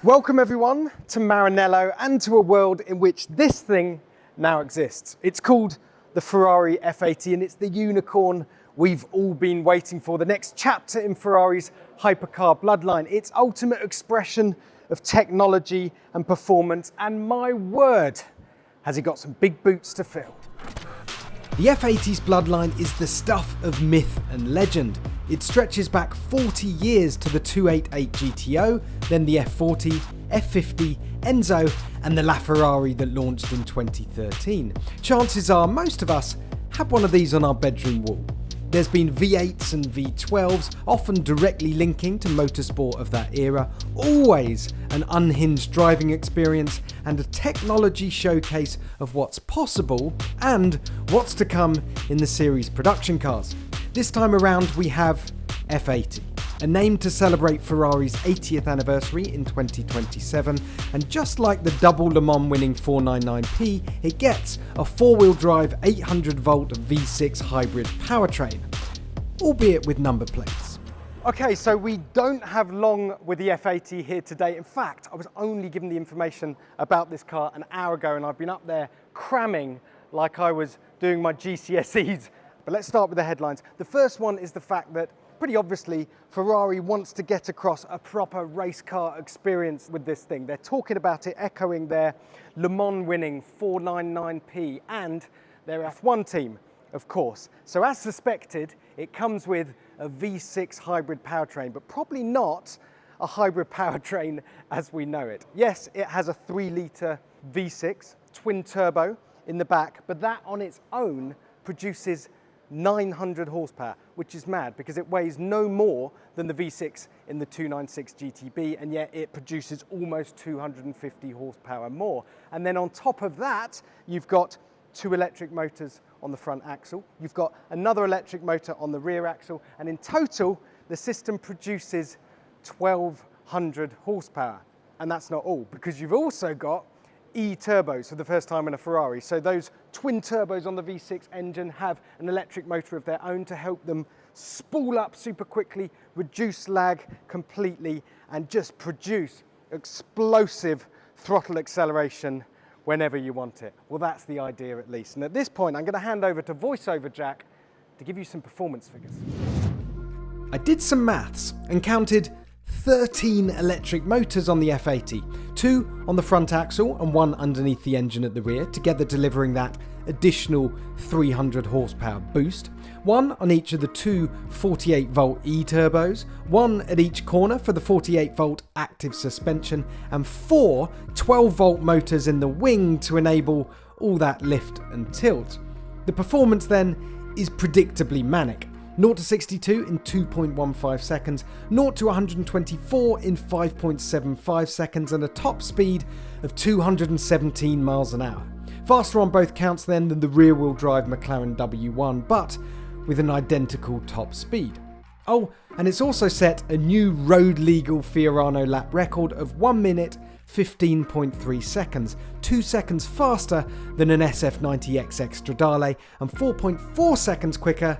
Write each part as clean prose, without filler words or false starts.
Welcome everyone to Maranello and to a world in which this thing now exists. It's called the Ferrari F80 and it's the unicorn we've all been waiting for, the next chapter in Ferrari's hypercar bloodline, its ultimate expression of technology and performance, and my word, has it got some big boots to fill. The F80's bloodline is the stuff of myth and legend. It stretches back 40 years to the 288 GTO, then the F40, F50, Enzo, and the LaFerrari that launched in 2013. Chances are most of us have one of these on our bedroom wall. There's been V8s and V12s, often directly linking to motorsport of that era, always an unhinged driving experience and a technology showcase of what's possible and what's to come in the series production cars. This time around we have F80, a name to celebrate Ferrari's 80th anniversary in 2027, and just like the double Le Mans winning 499P, it gets a four-wheel drive 800 volt V6 hybrid powertrain, albeit with number plates. Okay, so we don't have long with the F80 here today. In fact, I was only given the information about this car an hour ago and I've been up there cramming like I was doing my GCSEs. But let's start with the headlines. The first one is the fact that, pretty obviously, Ferrari wants to get across a proper race car experience with this thing. They're talking about it, echoing their Le Mans winning 499P and their F1 team, of course. So as suspected, it comes with a V6 hybrid powertrain, but probably not a hybrid powertrain as we know it. Yes, it has a 3-litre V6 twin turbo in the back, but that on its own produces 900 horsepower, which is mad because it weighs no more than the V6 in the 296 GTB, and yet it produces almost 250 horsepower more. And then on top of that, you've got two electric motors on the front axle, you've got another electric motor on the rear axle, and in total, the system produces 1200 horsepower. And that's not all, because you've also got E-turbos for the first time in a Ferrari. So those twin turbos on the V6 engine have an electric motor of their own to help them spool up super quickly, reduce lag completely, and just produce explosive throttle acceleration whenever you want it. Well, that's the idea at least. And at this point, I'm going to hand over to VoiceOver Jack to give you some performance figures. I did some maths and counted 13 electric motors on the F80, 2 on the front axle and 1 underneath the engine at the rear, together delivering that additional 300 horsepower boost, 1 on each of the two 48 volt E-turbos, 1 at each corner for the 48 volt active suspension, and 4 12 volt motors in the wing to enable all that lift and tilt. The performance then is predictably manic. 0 to 62 in 2.15 seconds, 0 to 124 in 5.75 seconds, and a top speed of 217 miles an hour. Faster on both counts then than the rear-wheel drive McLaren W1, but with an identical top speed. Oh, and it's also set a new road-legal Fiorano lap record of 1 minute 15.3 seconds, 2 seconds faster than an SF90XX Stradale, and 4.4 seconds quicker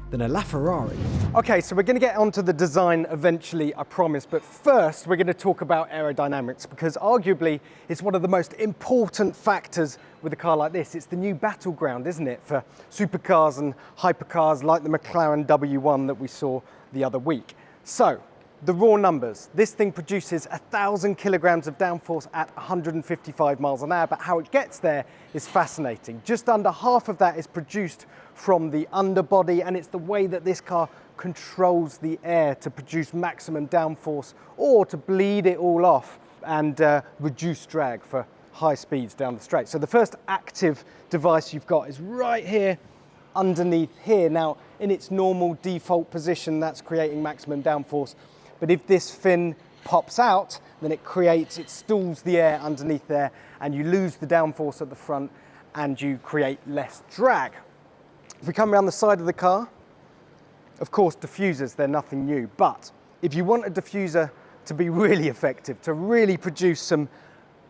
than a LaFerrari. Okay, so we're going to get onto the design eventually, I promise, but first we're going to talk about aerodynamics, because arguably it's one of the most important factors with a car like this. It's the new battleground, isn't it, for supercars and hypercars like the McLaren W1 that we saw the other week. So, the raw numbers. This thing produces 1,000 kilograms of downforce at 155 miles an hour, but how it gets there is fascinating. Just under half of that is produced from the underbody, and it's the way that this car controls the air to produce maximum downforce or to bleed it all off and reduce drag for high speeds down the straight. So the first active device you've got is right here underneath here. Now, in its normal default position, that's creating maximum downforce. But if this fin pops out, then it stalls the air underneath there, and you lose the downforce at the front and you create less drag. If we come around the side of the car, of course, diffusers, they're nothing new. But if you want a diffuser to be really effective, to really produce some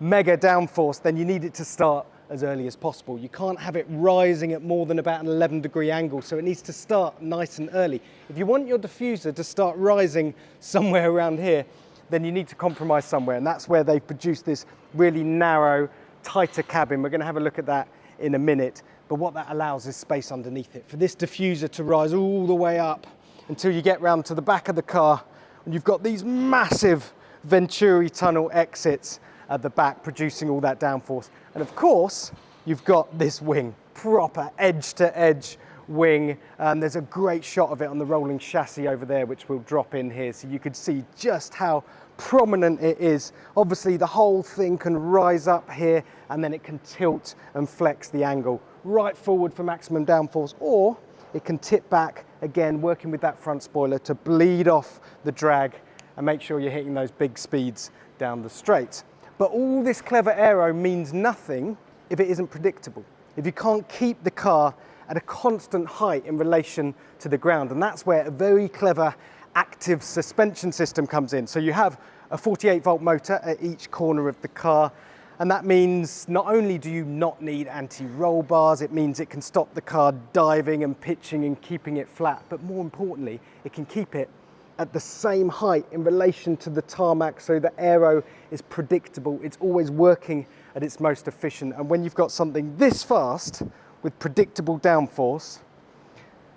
mega downforce, then you need it to start as early as possible. You can't have it rising at more than about an 11-degree angle, so it needs to start nice and early. If you want your diffuser to start rising somewhere around here, then you need to compromise somewhere, and that's where they've produced this really narrow, tighter cabin. We're going to have a look at that in a minute, but what that allows is space underneath it for this diffuser to rise all the way up until you get round to the back of the car, and you've got these massive Venturi tunnel exits at the back producing all that downforce. And of course, you've got this wing, proper edge-to-edge wing. There's a great shot of it on the rolling chassis over there, which we'll drop in here so you can see just how prominent it is. Obviously, the whole thing can rise up here and then it can tilt and flex the angle right forward for maximum downforce, or it can tip back, again, working with that front spoiler to bleed off the drag and make sure you're hitting those big speeds down the straight. But all this clever aero means nothing if it isn't predictable, if you can't keep the car at a constant height in relation to the ground. And that's where a very clever active suspension system comes in. So you have a 48-volt motor at each corner of the car, and that means not only do you not need anti-roll bars, it means it can stop the car diving and pitching and keeping it flat, but more importantly, it can keep it at the same height in relation to the tarmac, so the aero is predictable. It's always working at its most efficient. And when you've got something this fast with predictable downforce,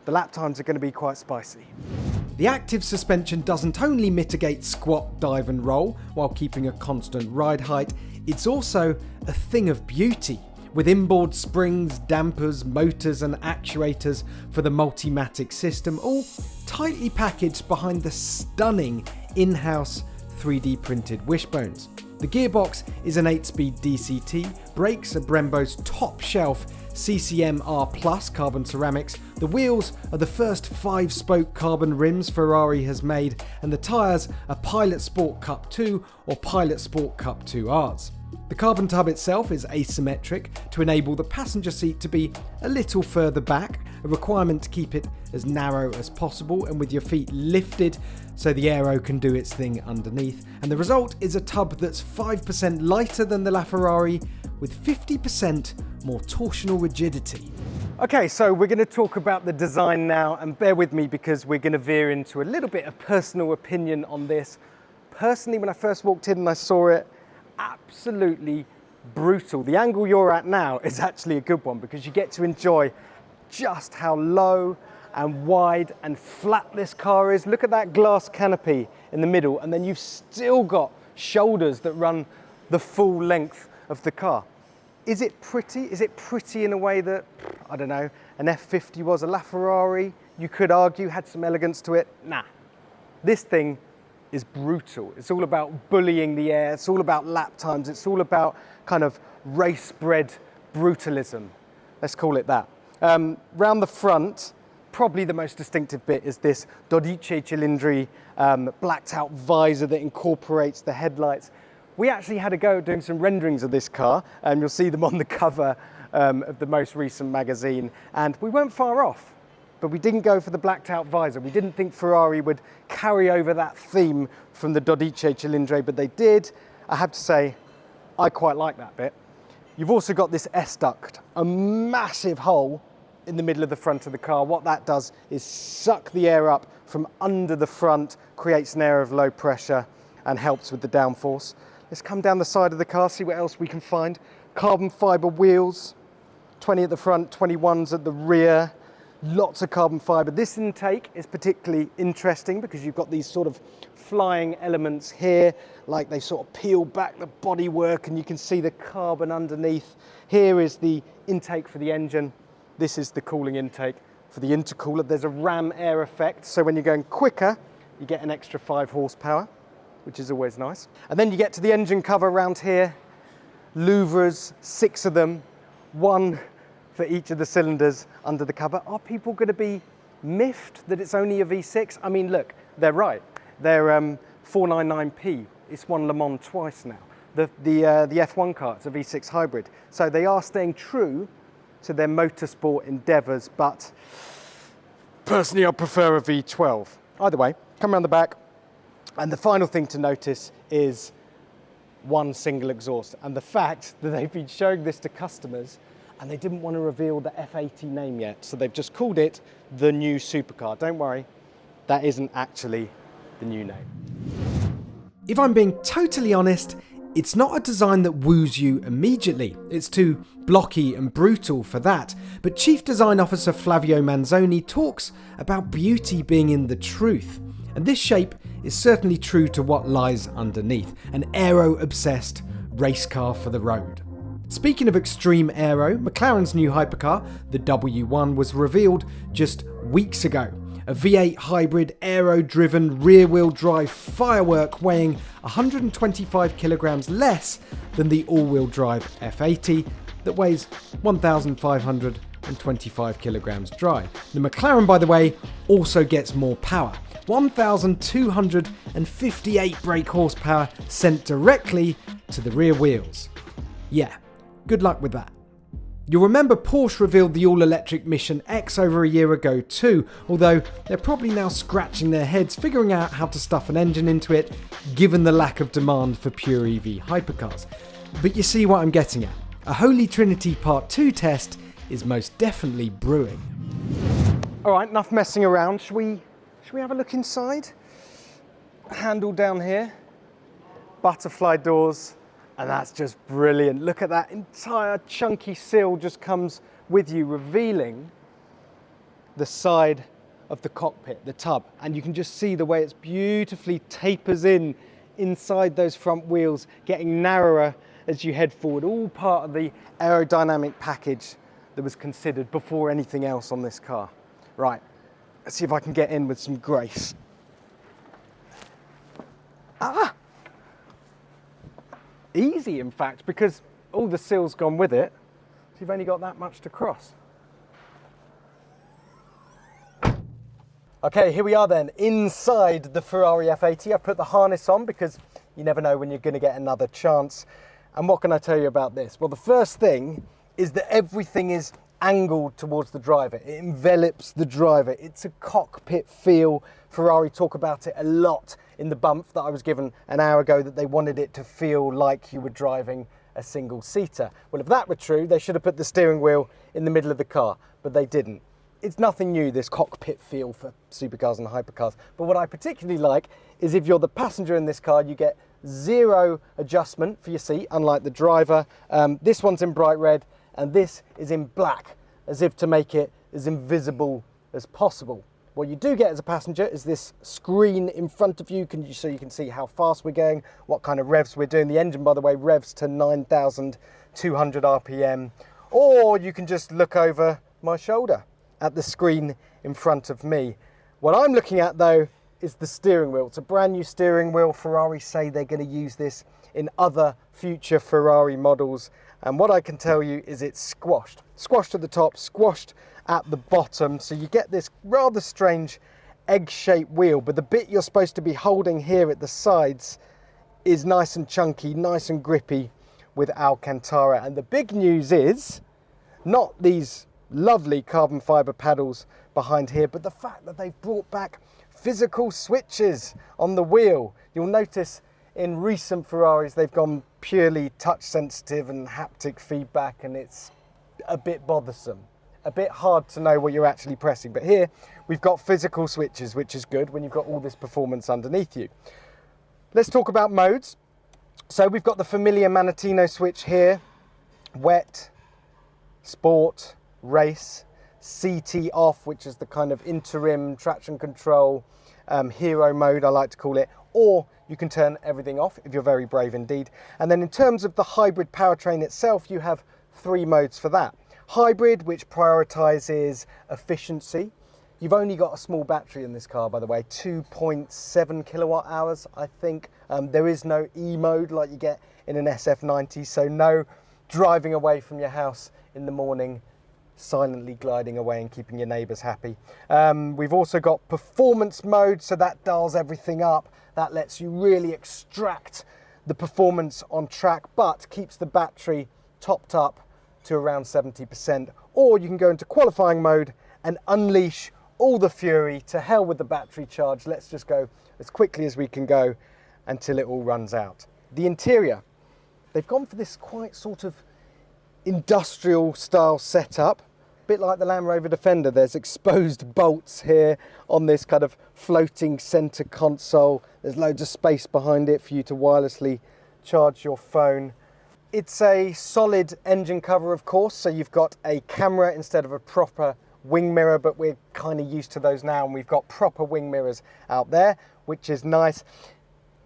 the lap times are going to be quite spicy. The active suspension doesn't only mitigate squat, dive and roll while keeping a constant ride height, it's also a thing of beauty, with inboard springs, dampers, motors and actuators for the Multimatic system, all tightly packaged behind the stunning in-house 3D printed wishbones. The gearbox is an 8-speed DCT, brakes are Brembo's top shelf CCM R+ carbon ceramics, the wheels are the first 5-spoke carbon rims Ferrari has made, and the tyres are Pilot Sport Cup 2 or Pilot Sport Cup 2Rs. The carbon tub itself is asymmetric to enable the passenger seat to be a little further back, a requirement to keep it as narrow as possible and with your feet lifted so the aero can do its thing underneath. And the result is a tub that's 5% lighter than the LaFerrari with 50% more torsional rigidity. Okay, so we're going to talk about the design now, and bear with me because we're going to veer into a little bit of personal opinion on this. Personally, when I first walked in and I saw it, absolutely brutal. The angle you're at now is actually a good one because you get to enjoy just how low and wide and flat this car is. Look at that glass canopy in the middle, and then you've still got shoulders that run the full length of the car. Is it pretty? Is it pretty in a way that, I don't know, an F50 was? A LaFerrari, you could argue, had some elegance to it? Nah. This thing is brutal. It's all about bullying the air. It's all about lap times. It's all about kind of race-bred brutalism. Let's call it that. Round the front, probably the most distinctive bit is this Dodice Cilindri blacked out visor that incorporates the headlights. We actually had a go at doing some renderings of this car, and you'll see them on the cover of the most recent magazine, and we weren't far off. But we didn't go for the blacked out visor. We didn't think Ferrari would carry over that theme from the Dodice Cilindri, but they did. I have to say, I quite like that bit. You've also got this S-duct, a massive hole in the middle of the front of the car. What that does is suck the air up from under the front, creates an air of low pressure and helps with the downforce. Let's come down the side of the car, see what else we can find. Carbon fiber wheels, 20 at the front, 21s at the rear. Lots of carbon fiber. This intake is particularly interesting because you've got these sort of flying elements here, like they sort of peel back the bodywork and you can see the carbon underneath. Here is the intake for the engine. This is the cooling intake for the intercooler. There's a ram air effect, so when you're going quicker, you get an extra 5 horsepower, which is always nice. And then you get to the engine cover around here. Louvres, 6 of them, 1 for each of the cylinders under the cover. Are people going to be miffed that it's only a V6? I mean, look, they're right. They're 499p. It's won Le Mans twice now. The F1 car, it's a V6 hybrid. So they are staying true to their motorsport endeavours, but personally I prefer a V12. Either way, come around the back. And the final thing to notice is one single exhaust, and the fact that they've been showing this to customers and they didn't want to reveal the F80 name yet, so they've just called it the new supercar. Don't worry, that isn't actually the new name. If I'm being totally honest, it's not a design that woos you immediately. It's too blocky and brutal for that. But Chief Design Officer Flavio Manzoni talks about beauty being in the truth. And this shape is certainly true to what lies underneath, an aero-obsessed race car for the road. Speaking of extreme aero, McLaren's new hypercar, the W1, was revealed just weeks ago. A V8 hybrid aero-driven rear-wheel drive firework weighing 125 kilograms less than the all-wheel drive F80 that weighs 1,525 kilograms dry. The McLaren, by the way, also gets more power. 1,258 brake horsepower sent directly to the rear wheels. Yeah, good luck with that. You'll remember Porsche revealed the all-electric Mission X over a year ago too, although they're probably now scratching their heads figuring out how to stuff an engine into it, given the lack of demand for pure EV hypercars. But you see what I'm getting at. A Holy Trinity Part 2 test is most definitely brewing. All right, enough messing around. Should we have a look inside? Handle down here, butterfly doors, and that's just brilliant. Look at that entire chunky sill just comes with you, revealing the side of the cockpit, the tub. And you can just see the way it's beautifully tapers inside those front wheels, getting narrower as you head forward. All part of the aerodynamic package that was considered before anything else on this car. Right, let's see if I can get in with some grace. Easy, in fact, because all the sill's gone with it, so you've only got that much to cross. Okay, here we are then, inside the Ferrari F80. I've put the harness on because you never know when you're going to get another chance. And what can I tell you about this? Well, the first thing is that everything is angled towards the driver. It envelops the driver. It's a cockpit feel. Ferrari talk about it a lot in the bump that I was given an hour ago, that they wanted it to feel like you were driving a single seater. Well, if that were true, they should have put the steering wheel in the middle of the car, but they didn't. It's nothing new, this cockpit feel for supercars and hypercars. But what I particularly like is if you're the passenger in this car, you get zero adjustment for your seat, unlike the driver. This one's in bright red, and this is in black, as if to make it as invisible as possible. What you do get as a passenger is this screen in front of you, so you can see how fast we're going, what kind of revs we're doing. The engine, by the way, revs to 9,200 RPM. Or you can just look over my shoulder at the screen in front of me. What I'm looking at, though, is the steering wheel. It's a brand new steering wheel. Ferrari say they're going to use this in other future Ferrari models. And what I can tell you is it's squashed. Squashed at the top, squashed at the bottom. So you get this rather strange egg-shaped wheel, but the bit you're supposed to be holding here at the sides is nice and chunky, nice and grippy with Alcantara. And the big news is not these lovely carbon fiber paddles behind here, but the fact that they've brought back physical switches on the wheel. You'll notice in recent Ferraris they've gone purely touch sensitive and haptic feedback, and it's a bit bothersome, a bit hard to know what you're actually pressing. But here we've got physical switches, which is good when you've got all this performance underneath you. Let's talk about modes. So we've got the familiar Manettino switch here: wet, sport, race, CT off, which is the kind of interim traction control, hero mode I like to call it, or you can turn everything off if you're very brave indeed. And then in terms of the hybrid powertrain itself, you have three modes for that. Hybrid, which prioritizes efficiency. You've only got a small battery in this car, by the way, 2.7 kilowatt hours, I think. There is no E mode like you get in an SF90, so no driving away from your house in the morning, silently gliding away and keeping your neighbours happy. We've also got performance mode, so that dials everything up. That lets you really extract the performance on track, but keeps the battery topped up to around 70%. Or you can go into qualifying mode and unleash all the fury. To hell with the battery charge. Let's just go as quickly as we can go until it all runs out. The interior, they've gone for this quite sort of industrial style setup. bit like the Land Rover Defender, there's exposed bolts here on this kind of floating center console. There's loads of space behind it for you to wirelessly charge your phone. It's a solid engine cover, of course, so you've got a camera instead of a proper wing mirror, but we're kind of used to those now, and we've got proper wing mirrors out there, which is nice.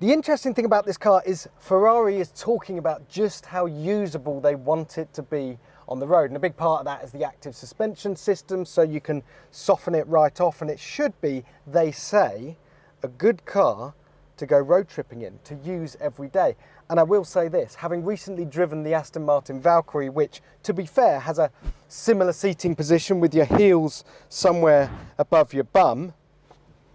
The interesting thing about this car is Ferrari is talking about just how usable they want it to be on the road, and a big part of that is the active suspension system, so you can soften it right off, and it should be, they say, a good car to go road tripping in, to use every day. And I will say this, having recently driven the Aston Martin Valkyrie, which, to be fair, has a similar seating position with your heels somewhere above your bum,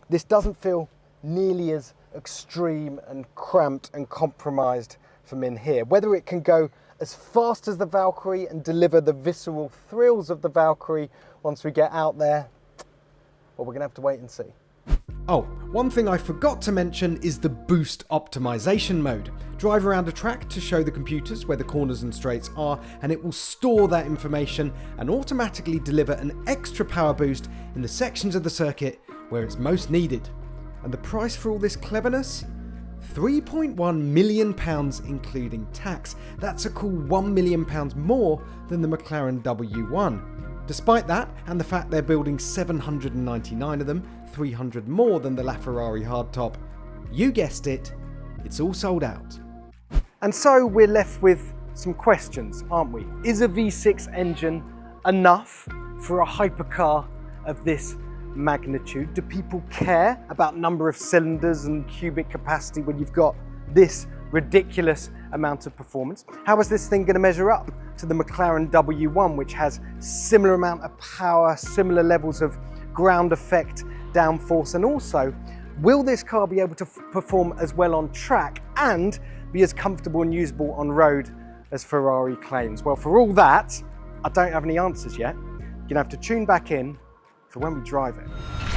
this doesn't feel nearly as extreme and cramped and compromised from in here. Whether it can go as fast as the Valkyrie and deliver the visceral thrills of the Valkyrie once we get out there, well, we're gonna have to wait and see. Oh, one thing I forgot to mention is the boost optimization mode. Drive around a track to show the computers where the corners and straights are, and it will store that information and automatically deliver an extra power boost in the sections of the circuit where it's most needed. And the price for all this cleverness? £3.1 million including tax. That's a cool £1 million more than the McLaren W1. Despite that, and the fact they're building 799 of them, 300 more than the LaFerrari hardtop, you guessed it, it's all sold out. And so we're left with some questions, aren't we? Is a V6 engine enough for a hypercar of this magnitude? Do people care about number of cylinders and cubic capacity when you've got this ridiculous amount of performance? How is this thing going to measure up to the McLaren W1, which has similar amount of power, similar levels of ground effect, downforce, and also, will this car be able to perform as well on track and be as comfortable and usable on road as Ferrari claims? Well, for all that, I don't have any answers yet. You're gonna have to tune back in for when we drive it.